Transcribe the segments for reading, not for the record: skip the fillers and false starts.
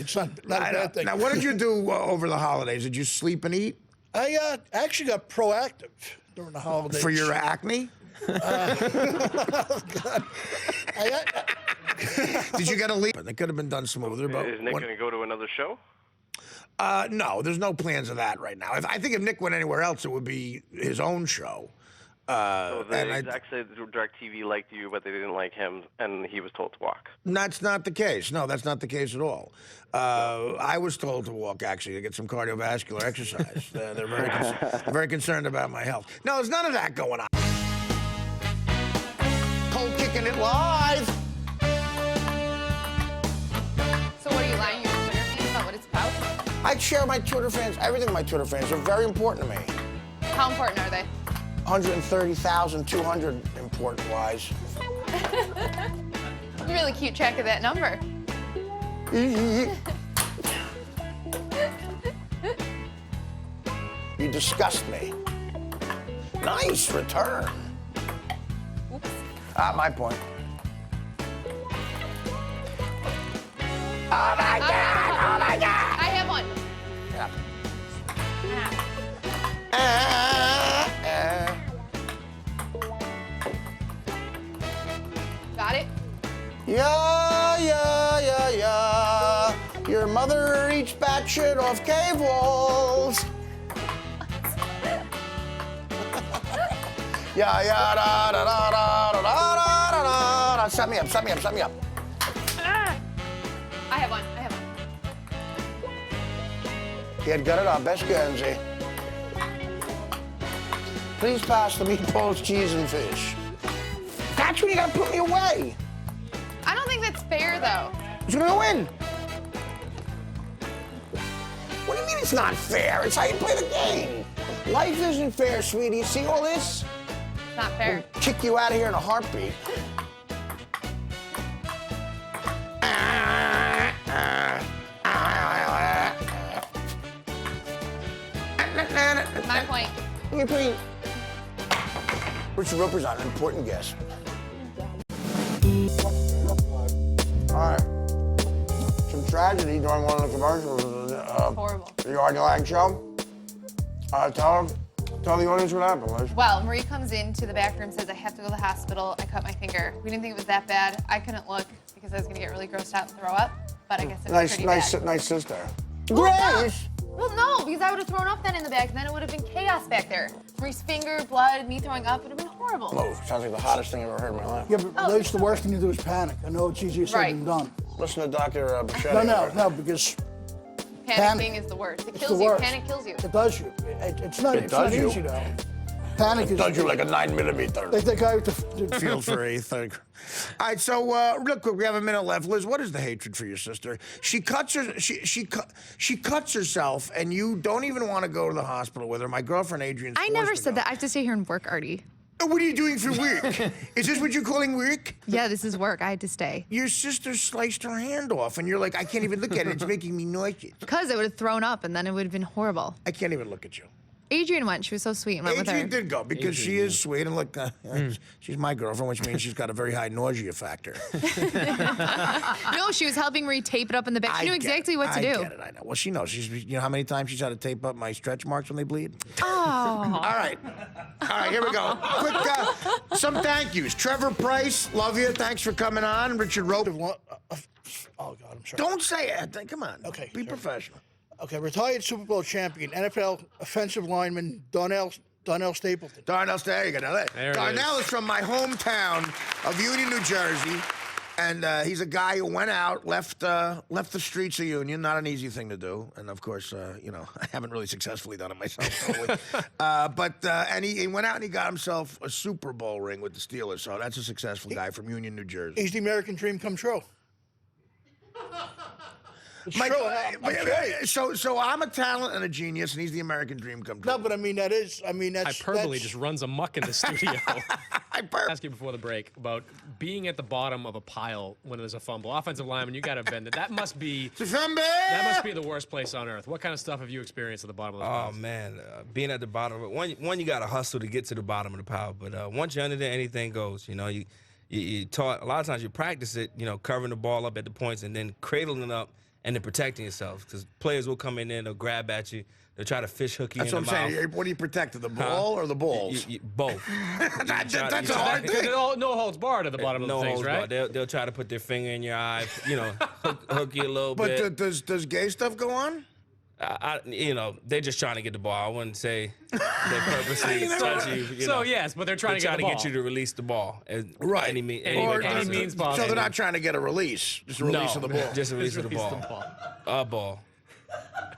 actually. It's not a bad thing. Now, what did you do over the holidays? Did you sleep and eat? I actually got proactive during the holidays. For your acne? Oh, God. Did you get a leave? They could have been done smoother. But is Nick going to go to another show? No, there's no plans of that right now. I think if Nick went anywhere else, it would be his own show. So the execs said DirecTV liked you, but they didn't like him, and he was told to walk. That's not the case. No, that's not the case at all. I was told to walk, actually, to get some cardiovascular exercise. They're very concerned about my health. No, there's none of that going on. Cold Kicking It Live. So what are you lying to your Twitter fans about what it's about? I share my Twitter fans, everything with my Twitter fans. They're very important to me. How important are they? 130,200 important-wise. You really keep track of that number. You disgust me. Nice return. Oops. My point. Oh, my God! Oh, my God! I have one. Yeah. Got it? Yeah. Your mother eats batshit off cave walls. Da. Set me up. I have one. He had got it on best Guernsey. Please pass the meatballs, cheese, and fish. That's when you gotta put me away. I don't think that's fair, though. Who's gonna win? What do you mean it's not fair? It's how you play the game. Life isn't fair, sweetie. See all this? It's not fair. I'll kick you out of here in a heartbeat. My point. Richard Roper's on, an important guest. All right. Some tragedy during one of the commercials. Horrible. The Artie Lange show. Tell the audience what happened, Liz. Well, Marie comes into the back room, says, I have to go to the hospital. I cut my finger. We didn't think it was that bad. I couldn't look because I was going to get really grossed out and throw up. But I guess it was pretty bad. Nice sister. Grace! Well, no, because I would have thrown up then in the back, and then it would have been chaos back there. Marie's finger, blood, me throwing up, it would have been horrible. Oh, sounds like the hottest thing I've ever heard in my life. Yeah, but Liz, the worst thing to do is panic. I know it's easier said than done. Listen to Dr. Bichetti. No, because Panicking is the worst. It kills you. Panic kills you. it does you. It's not easy, though. Panic is... Does you like a 9mm. They think I have to... Feel free. All right, so real quick, we have a minute left. Liz, what is the hatred for your sister? She cuts herself, and you don't even want to go to the hospital with her. My girlfriend Adrian. I never said that. I have to stay here and work, Artie. What are you doing for work? Is this what you're calling work? Yeah, this is work. I had to stay. Your sister sliced her hand off, and you're like, I can't even look at it. It's making me nauseous. Because I would have thrown up, and then it would have been horrible. I can't even look at you. Adrian went. She was so sweet and went with her. Adrian did go because she is sweet, and look, she's my girlfriend, which means she's got a very high nausea factor. No, she was helping Marie tape it up in the back. She knew exactly what to do. I get it, I know. Well, she knows. You know how many times she's had to tape up my stretch marks when they bleed? Oh. All right, here we go. Quick, some thank yous. Trevor Price, love you. Thanks for coming on. Richard Rope. Oh, God, I'm sorry. Don't say it. Come on. Okay. Be professional. Okay, retired Super Bowl champion, NFL offensive lineman Darnell Stapleton. Darnell, there you go. Darnell is from my hometown of Union, New Jersey, and he's a guy who went out, left the streets of Union. Not an easy thing to do, and of course, I haven't really successfully done it myself. Totally. And he went out and he got himself a Super Bowl ring with the Steelers. So that's a successful guy from Union, New Jersey. He's the American dream come true. It's Mike, true. So I'm a talent and a genius, and he's the American dream come true. No, but that's... Hyperbole just runs amok in the studio. I asked you before the break about being at the bottom of a pile when there's a fumble. Offensive lineman, you got to bend it. That must be the worst place on earth. What kind of stuff have you experienced at the bottom of the pile? Oh, man, being at the bottom of it. One, you got to hustle to get to the bottom of the pile. But once you're under there, anything goes. You taught, a lot of times you practice it, covering the ball up at the points and then cradling it up and then protecting yourself. Because players will come in there, they'll grab at you, they'll try to fish hook you That's in what the I'm mouth. saying. What do you protect? The ball or the balls? Both. That's a hard thing. No holds barred at the bottom of the things, right? They'll try to put their finger in your eye, hook you a little But bit. does gay stuff go on? They're just trying to get the ball. I wouldn't say they purposely touch you. So yes, but they're trying to get you to release the ball. Right. Any means possible. So they're not trying to get a release, just a release of the ball. Just a release of the ball. A ball.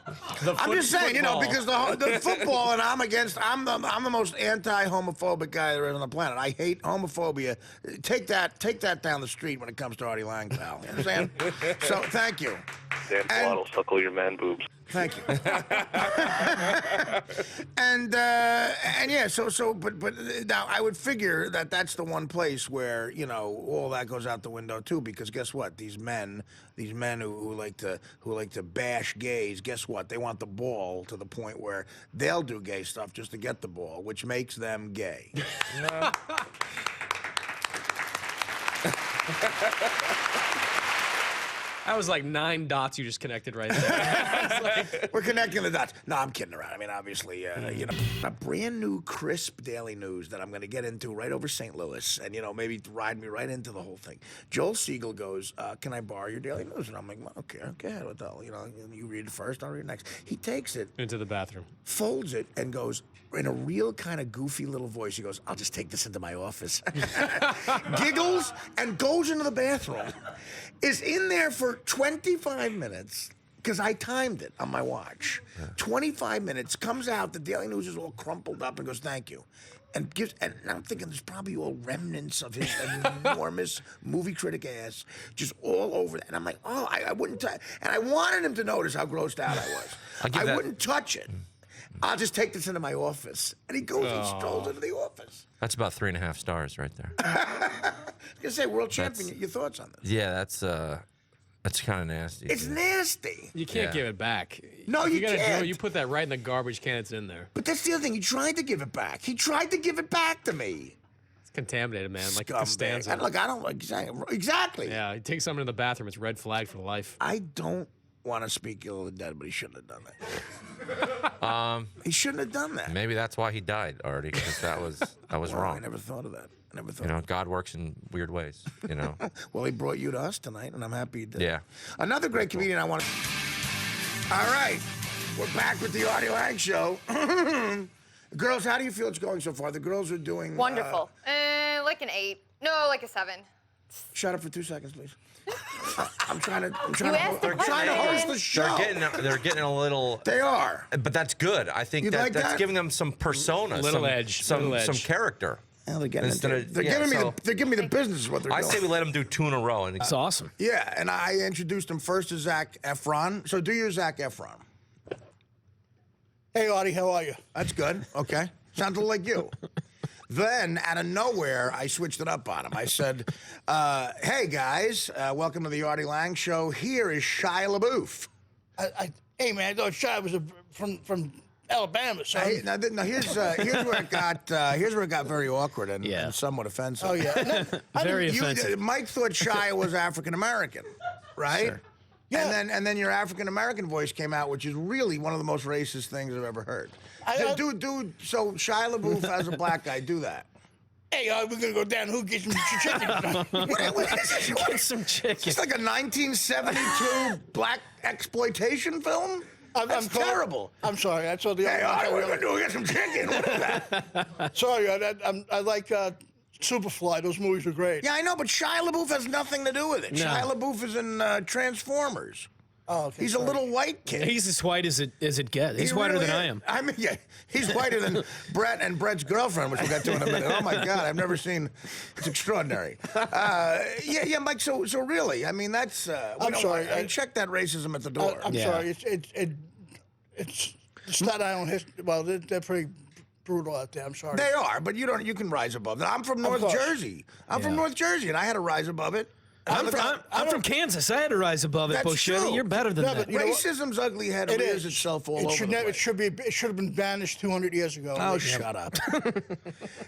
I'm just saying, because the football, and I'm the most anti-homophobic guy there is on the planet. I hate homophobia. Take that down the street when it comes to Artie Lange, pal. You understand? So thank you. Dan Plot will suckle your man boobs. Thank you. and yeah, but now I would figure that that's the one place where all that goes out the window too, because guess what? These men who like to bash gays, guess what? They want the ball to the point where they'll do gay stuff just to get the ball, which makes them gay. That was like 9 dots you just connected right there. We're connecting the dots. No, I'm kidding around. I mean, obviously, a brand new, crisp daily news that I'm going to get into right over St. Louis, and maybe ride me right into the whole thing. Joel Siegel goes, "Can I borrow your daily news?" And I'm like, well, "Okay, what the hell? You read it first, I'll read it next." He takes it Into the bathroom. folds it, and goes in a real kind of goofy little voice. He goes, "I'll just take this into my office." Giggles and goes into the bathroom. Is in there for 25 minutes because I timed it on my watch. 25 minutes, comes out, the Daily News is all crumpled up and goes, "Thank you." And I'm thinking there's probably all remnants of his enormous movie critic ass just all over that. And I'm like, oh, I wouldn't touch. And I wanted him to notice how grossed out I was. I wouldn't touch it. I'll just take this into my office. And he goes and strolls into the office. That's about 3.5 stars right there. I was going to say, world champion, your thoughts on this? Yeah, that's kind of nasty. It's nasty. You can't give it back. No, if you gotta can't. Do it, you put that right in the garbage can. It's in there. But that's the other thing. He tried to give it back. He tried to give it back to me. It's contaminated, man. Like Scumbag. Costanza. And look, I don't exactly. Yeah, you take someone in the bathroom, it's red flag for life. I don't want to speak ill of the dead, but he shouldn't have done that. He shouldn't have done that. Maybe that's why he died, Artie, because that was wrong. I never thought of that. I never thought. God works in weird ways. Well, he brought you to us tonight, and I'm happy he did. Yeah. Another great comedian I want to. All right, we're back with the Artie Lange Show. Girls, how do you feel it's going so far? The girls are doing wonderful. Like an 8. No, like a 7. Shut up for 2 seconds, please. I'm trying to trying to host the show. They're getting a little. They are. But that's good. I think Like that's that? Giving them some persona, Little some edge. some Little edge. character. Well, they're giving so me the business is what they're I doing. say we let them do 2 in a row. And It's awesome. Yeah, and I introduced him first to Zac Efron. So do your Zac Efron. Hey, Artie, how are you? That's good. Okay. Sounds a little like you. Then, out of nowhere, I switched it up on him. I said, hey, guys, welcome to the Artie Lange Show. Here is Shia LaBeouf. Hey, man, I thought Shia was from Alabama, son. Now here's where it got very awkward and somewhat offensive. Oh, yeah. Very offensive. Mike thought Shia was African American, right? Sure. Yeah. And then your African American voice came out, which is really one of the most racist things I've ever heard. Dude, so Shia LaBeouf as a black guy, do that. Hey, we're gonna go down. Who gets some chicken? What is this? Get some chicken. It's like a 1972 black exploitation film? That's terrible. I'm sorry. I saw the. Hey, all right, what are we gonna do? We got some chicken. What is that? Sorry, I like Superfly. Those movies are great. Yeah, I know, but Shia LaBeouf has nothing to do with it. No. Shia LaBeouf is in Transformers. Oh, okay, He's a little white kid. He's as white as it gets. He's whiter than I am. I mean, yeah, he's whiter than Brett and Brett's girlfriend, which we'll get to in a minute. Oh my God, I've never seen. It's extraordinary. Yeah, Mike. So really, I mean, that's. I'm sorry. I check that racism at the door. I'm sorry. It's Staten Island history. Well, they're pretty brutal out there. I'm sorry. They are, but you can rise above that. I'm from North Jersey. I'm from North Jersey, and I had to rise above it. I'm from Kansas. I had to rise above it, That's Bullshit. true. You're better than that. Racism's ugly head rears itself all over the place. It should have been banished 200 years ago. Oh, shut up.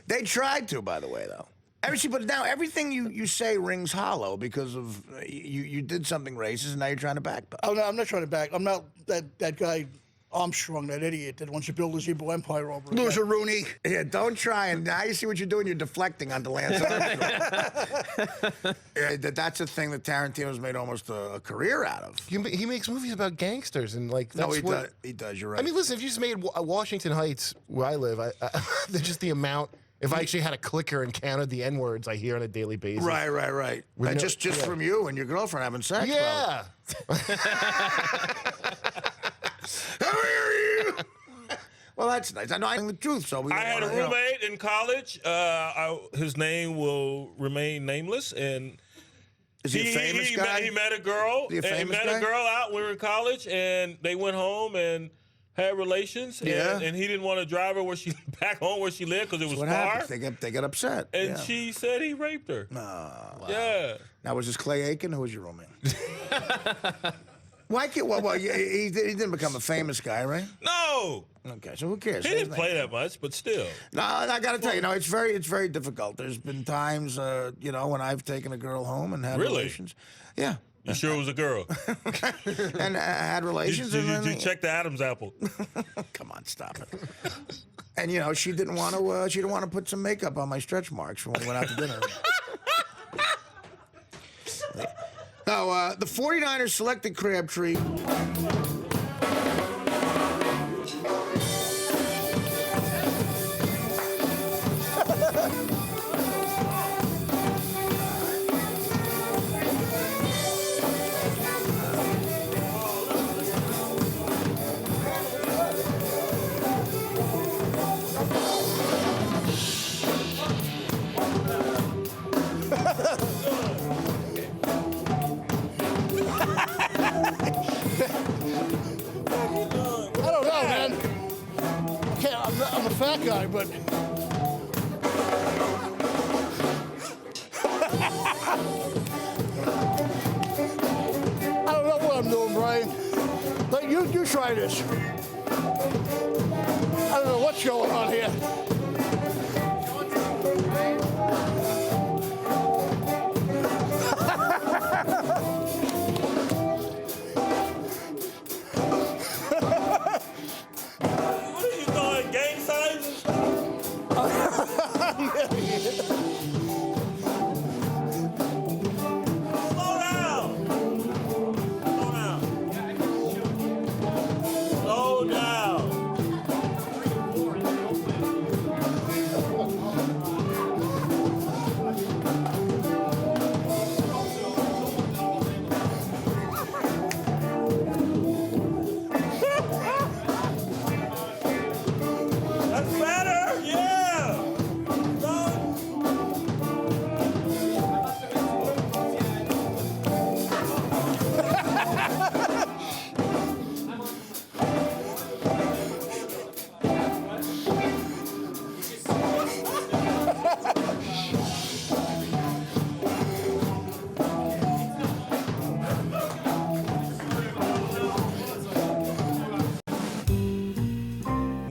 They tried to, by the way, though. But now everything you say rings hollow because of you did something racist and now you're trying to back. Oh no, I'm not trying to back. I'm not that guy Armstrong, that idiot that wants to build his evil empire over again. Loser Rooney. Yeah, don't try. And now you see what you're doing. You're deflecting onto Lance Armstrong. That's a thing that Tarantino's made almost a career out of. He makes movies about gangsters and like that's he does. You're right. I mean, listen, if you just made Washington Heights, where I live, just the amount. If I actually had a clicker and counted the N-words I hear on a daily basis. Right. And just from you and your girlfriend having sex. Yeah. How are you? Well, that's nice. I know I'm the truth, so I had a roommate in college. His name will remain nameless, and is he a famous guy? He met a girl. Is he a famous guy? A girl out when we were in college, and they went home and had relations. Yeah. And he didn't want to drive her back home where she lived because it was far. Happens. They get upset. And she said he raped her. Wow. Yeah. Now, was this Clay Aiken? Who was your roommate? Why can't? Well, he didn't become a famous guy, right? No. Okay, so who cares? He didn't play that much, but still. No, I got to tell you, it's very difficult. There's been times, when I've taken a girl home and had relations. Yeah. You sure it was a girl? And had relations. Did you check the Adam's apple? Come on, stop it. And she didn't want to. She didn't want to put some makeup on my stretch marks when we went out to dinner. Now, the 49ers selected Crabtree. I'm a fat guy, but I don't know what I'm doing, Brian. But you try this. I don't know what's going on here.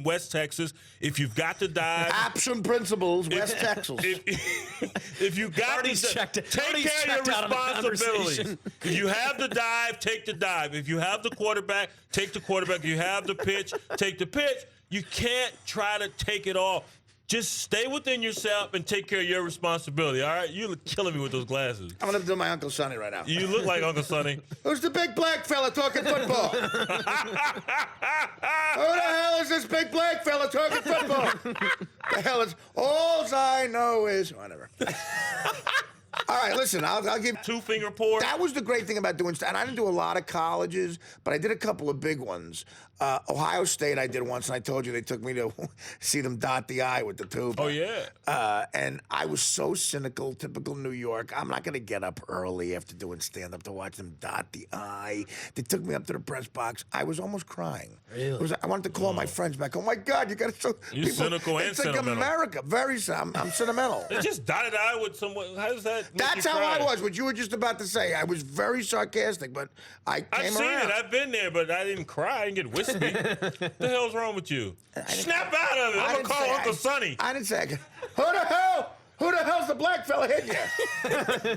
West Texas. If you've got to dive, Absent principles, West Texas. If you got to take care of your responsibilities. If you have the dive, take the dive. If you have the quarterback, take the quarterback. If you have the pitch, take the pitch. You can't try to take it all. Just stay within yourself and take care of your responsibility, all right? You're killing me with those glasses. I'm going to do my Uncle Sonny right now. You look like Uncle Sonny. Who's the big black fella talking football? Who the hell is this big black fella talking football? The hell is... All I know is... Whatever. All right, listen, I'll give... Two-finger pour. That was the great thing about doing... And I didn't do a lot of colleges, but I did a couple of big ones. Ohio State I did once, and I told you they took me to see them dot the I with the tube. Oh, yeah. And I was so cynical, typical New York. I'm not going to get up early after doing stand-up to watch them dot the I. They took me up to the press box. I was almost crying. Really? I wanted to call my friends back. Oh, my God, you got to show You're people. cynical and it's like sentimental. America. I'm sentimental. They just dotted I with someone. How does that make That's you how cry? I was, what you were just about to say. I was very sarcastic, but I came I've seen around. it. I've been there, but I didn't cry. I didn't get wispy. What the hell's wrong with you? Snap out of it. I'm going to call Uncle Sonny. I didn't say, who the hell Who the hell's the black fella hitting you?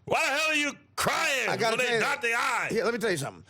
Why the hell are you crying when they got the eye? Here, let me tell you something.